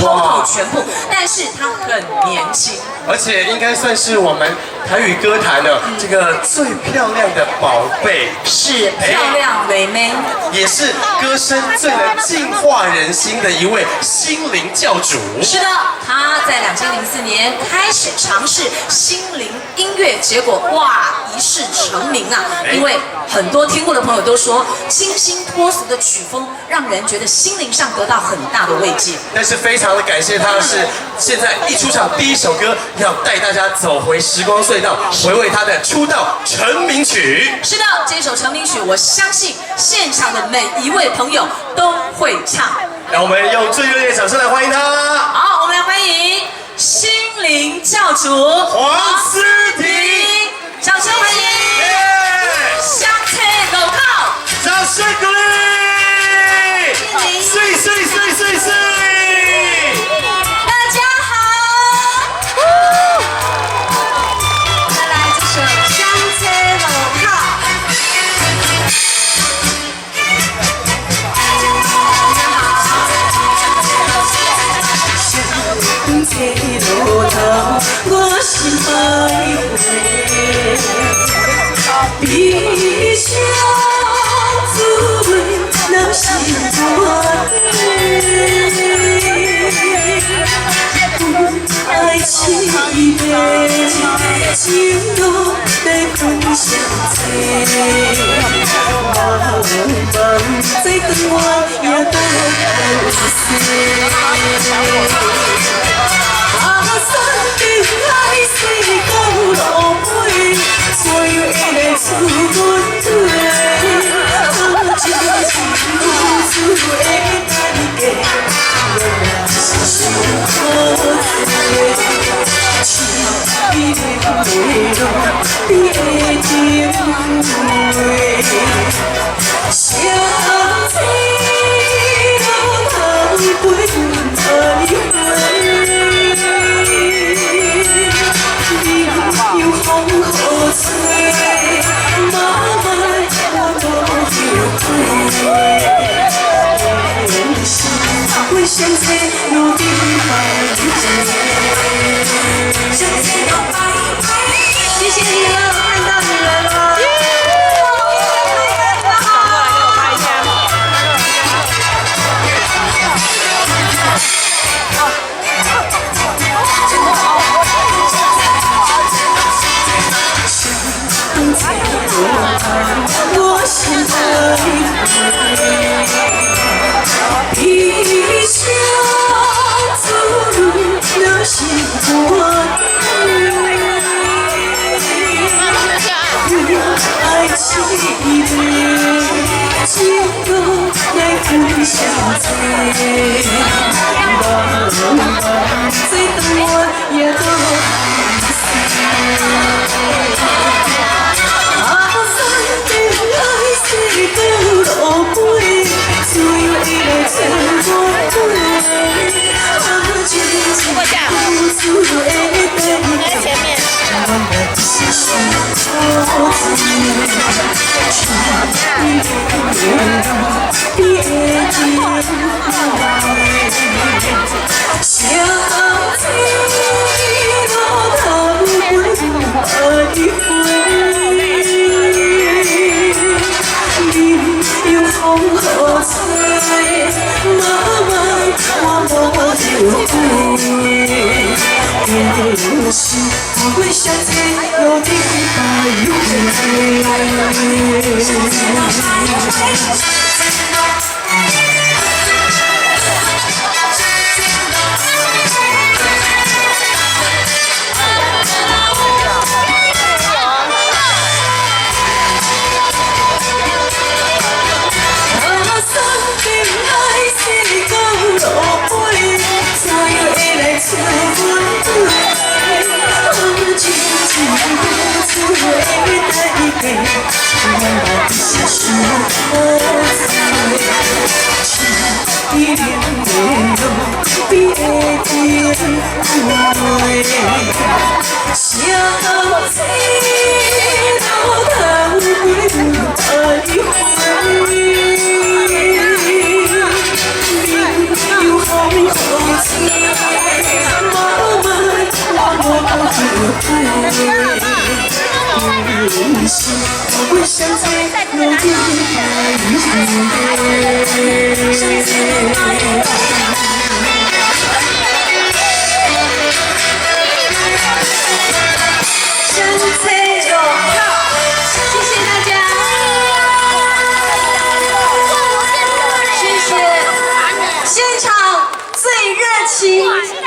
total 全部，但是他很年轻，而且应该算是我们台语歌坛的这个最漂亮的宝贝，是漂亮美眉，也是歌声最能净化人心的一位心灵教主。是的，他在2004年开始尝试心灵音乐，结果哇一试成名啊！因为很多听过的朋友都说，清新脱俗的曲风让人觉得心灵上得到很大的慰藉。但是非常的感谢他的是，现在一出场第一首歌要带大家走回时光隧道，回味他的出道成名曲。是的，这首成名曲，我相信现场的每一位朋友都会唱。让我们用最热烈的掌声来欢迎他。好，我们来欢迎心灵教主黄思婷，掌声欢迎！香菜楼靠，掌声鼓励！碎碎碎碎碎！大家好，再来这首香菜楼靠。我心爱的，悲伤滋味那心肝。爱情的情路在分享际，茫茫在等我也都看海水到路尾，所有的来自阮对，情情路处的代价，原来是心可醉。痴迷的泪落，你的情话，相思路通陪阮再回。有风雨吹，妈妈我都后悔。为相思路顶白谢谢你了，看到你们了。我心爱的，悲伤滋润了心肝。爱情的情路来分享际，茫茫在等我也都为相思路顶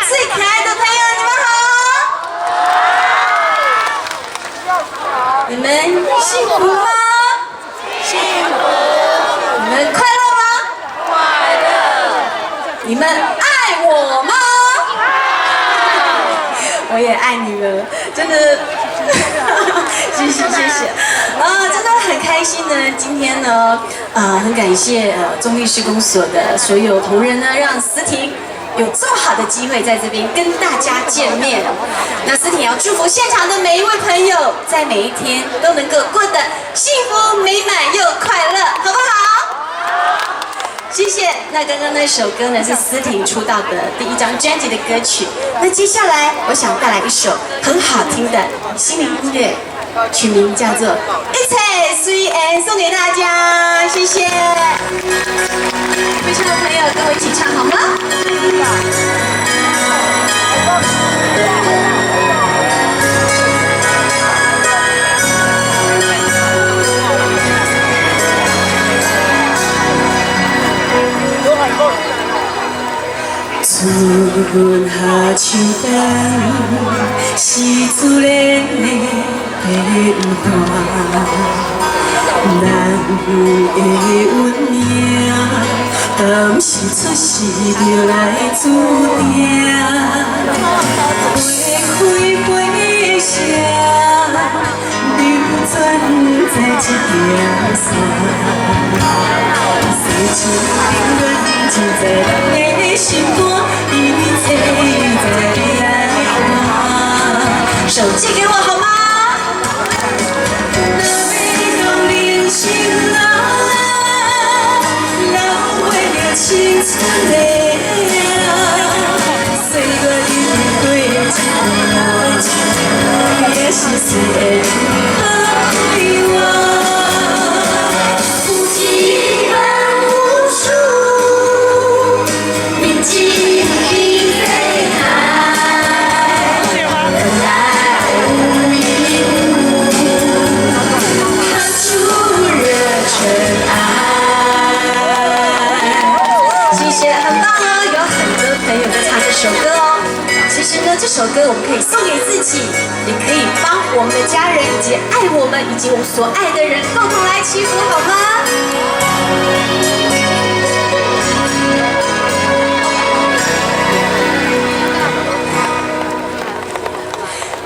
最可爱的朋友，你们好！你们幸福吗？幸福。你们快乐吗？快乐。你们爱我吗？我也爱你们，真的。谢谢。真的很开心呢。今天呢，很感谢中立施工所的所有同仁呢，让思婷有这么好的机会在这边跟大家见面。那思婷也要祝福现场的每一位朋友，在每一天都能够过得幸福美满又快乐，好不好？谢谢。那刚刚那首歌呢，是思婷出道的第一张专辑的歌曲。那接下来我想带来一首很好听的心灵音乐，曲名叫做《一切随缘》，送给大家，谢谢。会唱的朋友跟我一起唱好吗？自阮下手灯，是自然的变化。咱的运命，敢是出世就来注定？花开花谢，流转在这条线。世情冷暖尽在人的心肝，一切在你来看。手借给我好吗？青春的影，岁月一回一回，也是谁爱我？不羁般无数，铭记泪海，本来无一物，何处惹尘埃？很棒哦，有很多朋友在唱这首歌哦。其实呢，这首歌我们可以送给自己，也可以帮我们的家人以及爱我们以及我们所爱的人共同来祈福，好吗？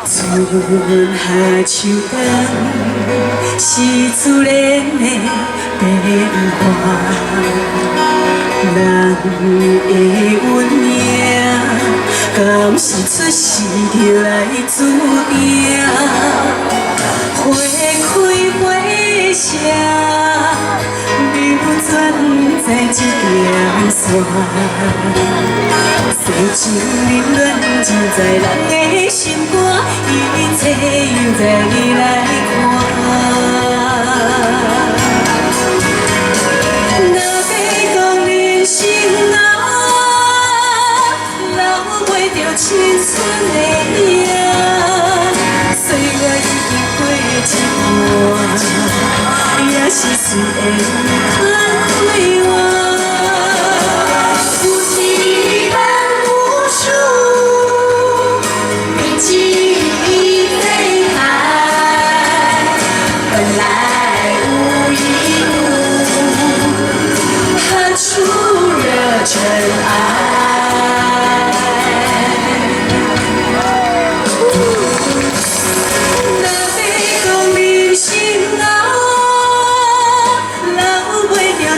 自下手灯，是自然的变化。咱的运命，敢是出世就来注定？花开花谢，流转在这条线。世情冷暖尽在人的心肝，一切由在你来看。青春的影，岁月已经过一半，也是谁会看开我？不羁般无数，铭记泪海，本来无一物，何处惹尘埃？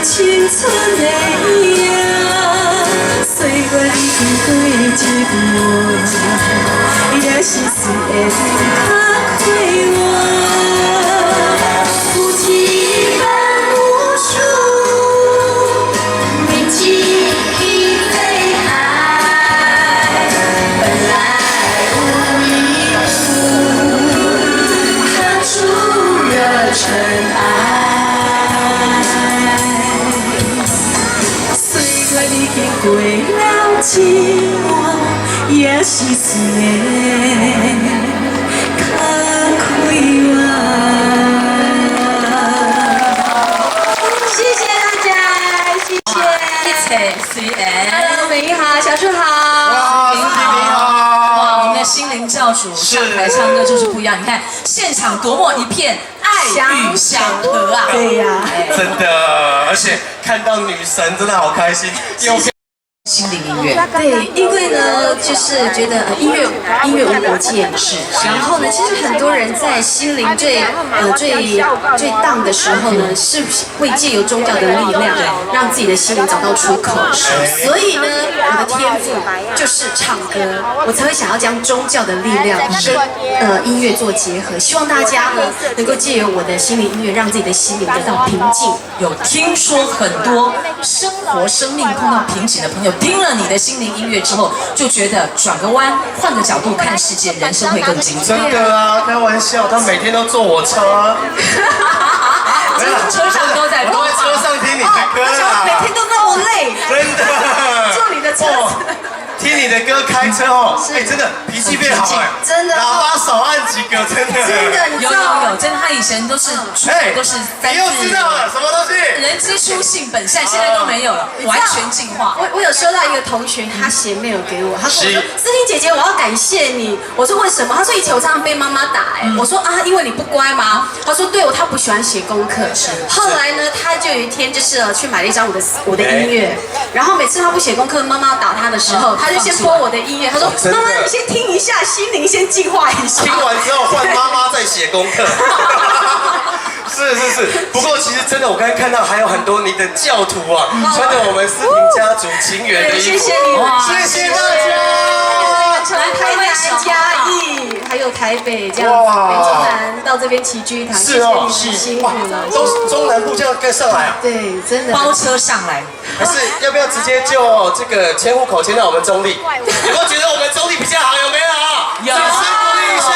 青春的影，岁月已经过一半，也是谁会看开我？不羁般无数，铭记泪海，寂寞也是酸的，可开我。谢谢大家，谢谢。一切随缘。Hello， 美玉好，小树好。哇，思婷你好。哇，我们的心灵教主上台唱歌就是不一样。你看现场多么一片爱与祥和啊！对呀，真的，而且看到女神真的好开心，心灵音乐。对，因为呢，就是觉得音乐无国界嘛，是。然后呢，其实很多人在心灵最荡的时候呢，是会借由宗教的力量，让自己的心灵找到出口。所以呢，我的天赋就是唱歌，我才会想要将宗教的力量跟音乐做结合。希望大家呢，能够借由我的心灵音乐，让自己的心灵得到平静。有听说很多生活生命碰到瓶颈的朋友，听了你的心灵音乐之后，就觉得转个弯，换个角度看世界，人生会更精彩。真的啊，开玩笑，他每天都坐我车，车上都在播，我在车上听你的歌啦，每天都那么累，真的，坐你的车子。听你的歌开车哦，哎，真的脾气变好哎，真的，喇叭少按几个，真的，有，真的，他以前都是3次，你又知道了什么东西？人之初性本善，现在都没有了，完全进化。我有收到一个同学，他写 mail 给我，他说：“思婷姐姐，我要感谢你。”我说：“为什么？”他说：“以前我常常被妈妈打，我说：“啊，因为你不乖吗？”他说：“对，他不喜欢写功课。”后来呢，他就有一天就是去买了一张我的音乐，然后每次他不写功课，妈妈打他的时候，他就先播我的音乐，他说：“妈妈，你先听一下，心灵先净化一下。”听完之后换妈妈再写功课。是，不过其实真的，我刚才看到还有很多你的教徒啊，穿着我们思婷家族情缘的衣服，谢谢你们，谢谢大家。来台南、嘉义，还有台北这样子，北中南到这边齐聚一堂，谢谢你们辛苦了。中南部这样跟上来啊？对，真的。包车上来，还是要不要直接就这个迁户口迁到我们中立？有没有觉得我们中立比较好？有没有？有。掌声鼓励一下。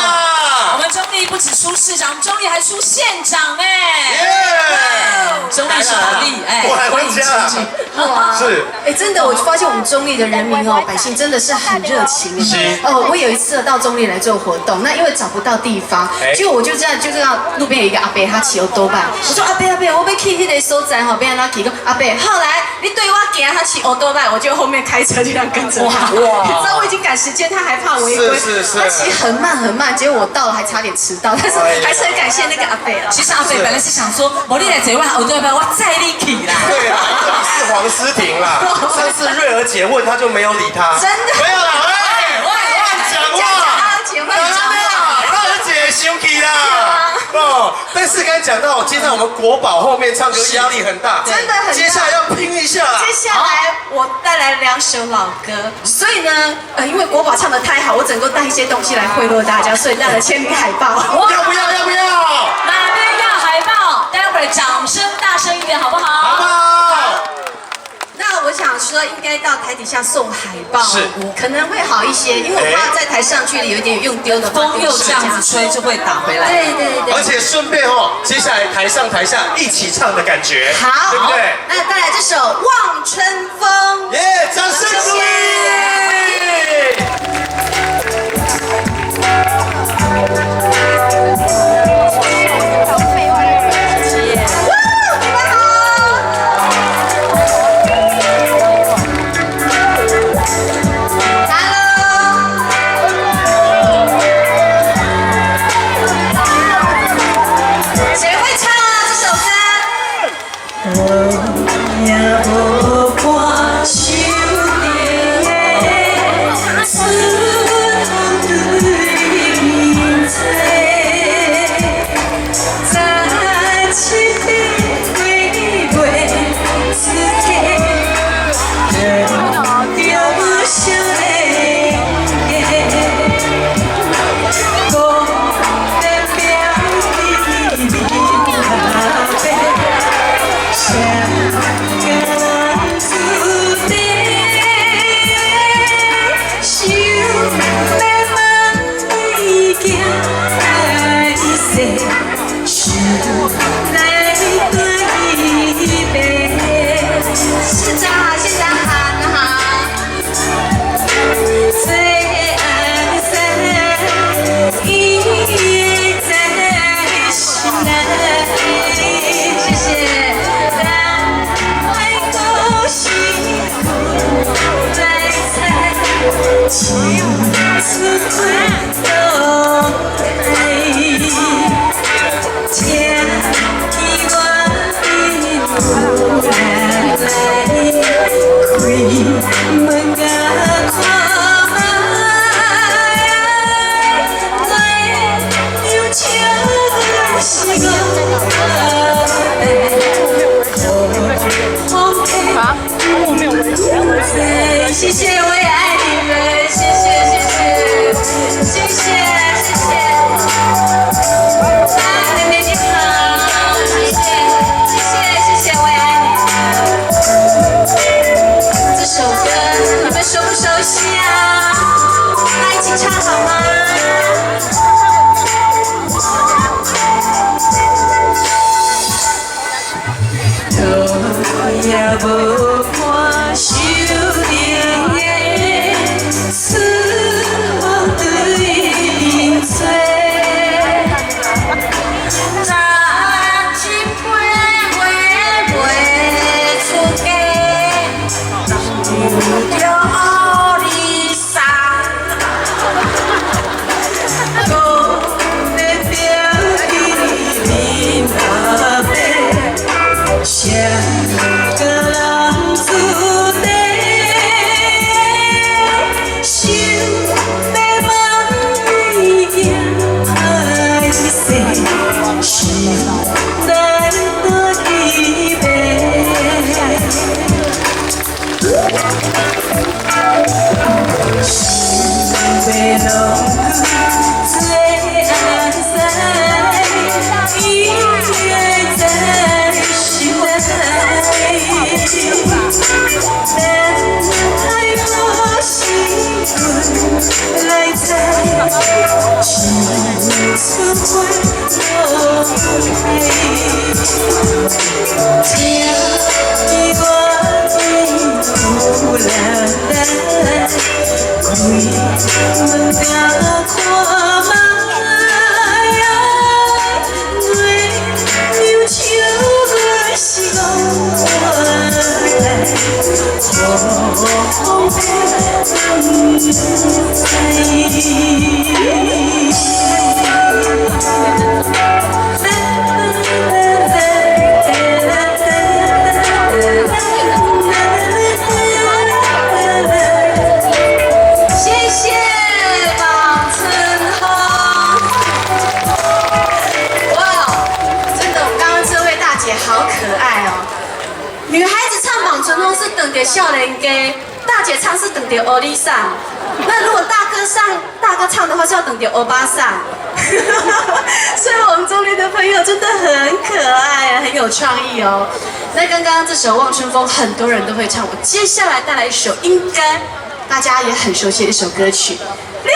我们中立不只出市长，我们中立还出县长哎！中立是好地哎，我来回家。哇，是，哎，真的，我发现我们中立的人民哦，百姓真的是很热情。哦，我有一次到中立来做活动，那因为找不到地方，结果我就这样，路边有一个阿伯，他骑欧多拜，我说阿伯，我要去那个所在哈，边那骑个阿伯，后来你对我行，他骑欧多拜，我就后面开车就这样跟着他。哇，你知道我已经赶时间，他还怕违规，他骑很慢，结果我到了还差点迟到，但是还是很感谢那个阿伯了。其实阿伯本来是想说，我你来这位欧多拜，我载你去啦。对啦，你是黄思婷啦。上次瑞儿姐问他就没有理他，真的没有啦，乱讲话，瑞儿姐生气啦。哦，但是刚才讲到，接在我们国宝后面唱歌压力很大，真的很大。接下来要拼一下啦。接下来我带来2首老歌，所以呢，因为国宝唱得太好，我整个带一些东西来贿赂大家，所以带了签名海报。要不要？哪边要海报？待会儿掌声大声一点，好不好？好不好？那我想说，应该到台底下送海报，是可能会好一些，因为我怕在台上去有点用丢的风又这样子吹，就会打回来。对。而且顺便接下来台上台下一起唱的感觉，好，对不对？那带来这首《望春风》。耶，掌声鼓励！我也无看手谢谢，我也爱你们，谢谢，谢谢，谢谢，谢谢。啊，妹妹你好，谢谢，谢谢，谢谢，我也爱你们。这首歌你们熟不熟悉啊？那一起唱好吗？都也无看手。少年家，大姐唱是等着欧丽上，那如果大哥唱的话是要等着欧巴上，所以我们中立的朋友真的很可爱，很有创意哦。那刚刚这首《望春风》很多人都会唱，我接下来带来一首应该大家也很熟悉的一首歌曲《六月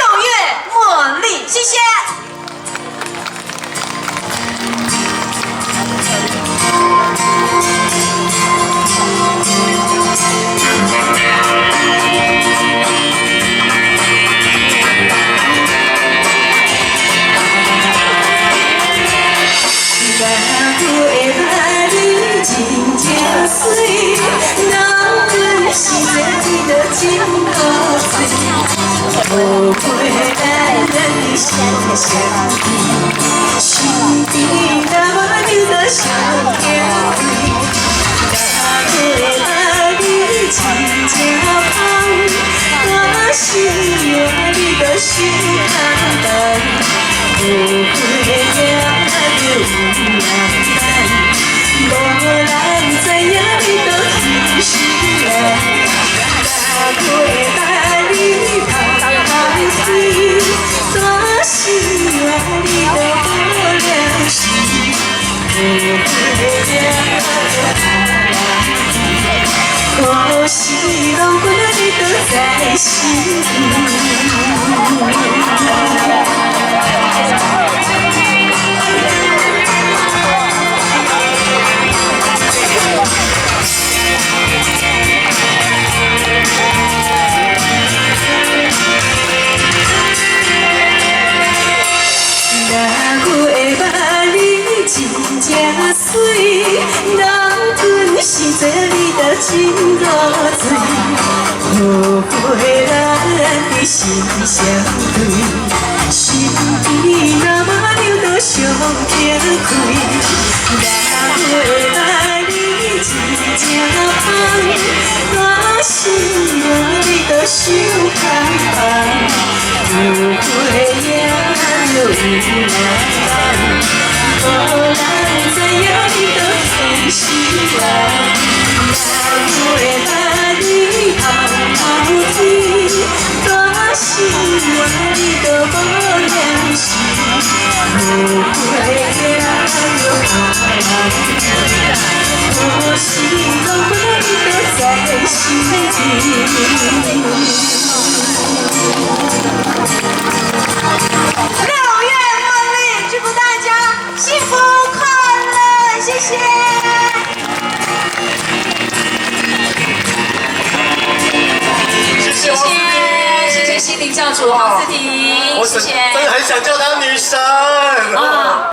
茉莉》，谢谢。后悔爱人的心相依，心底那么你的想念你，大个爱你真正芳，我是爱你的心坦荡，后悔了就有人等，无人知影你的心是爱，大个爱你。多希望你的好良心，可惜拢不能你都在心水，人吞是做你的真落水，后悔咱。的心相对，心甜那么流到上轻开，哪会爱你真正芳，我心爱你都想开放，有花也有人人，无人知影你都很心爱。 会把你偷偷听，大心爱你都无良心，无会也有好人，我心拢把你都在心底。6月茉莉，祝福大家幸福快乐，谢谢。 谢谢心灵教主黄思婷，谢谢，真的很想叫她女神。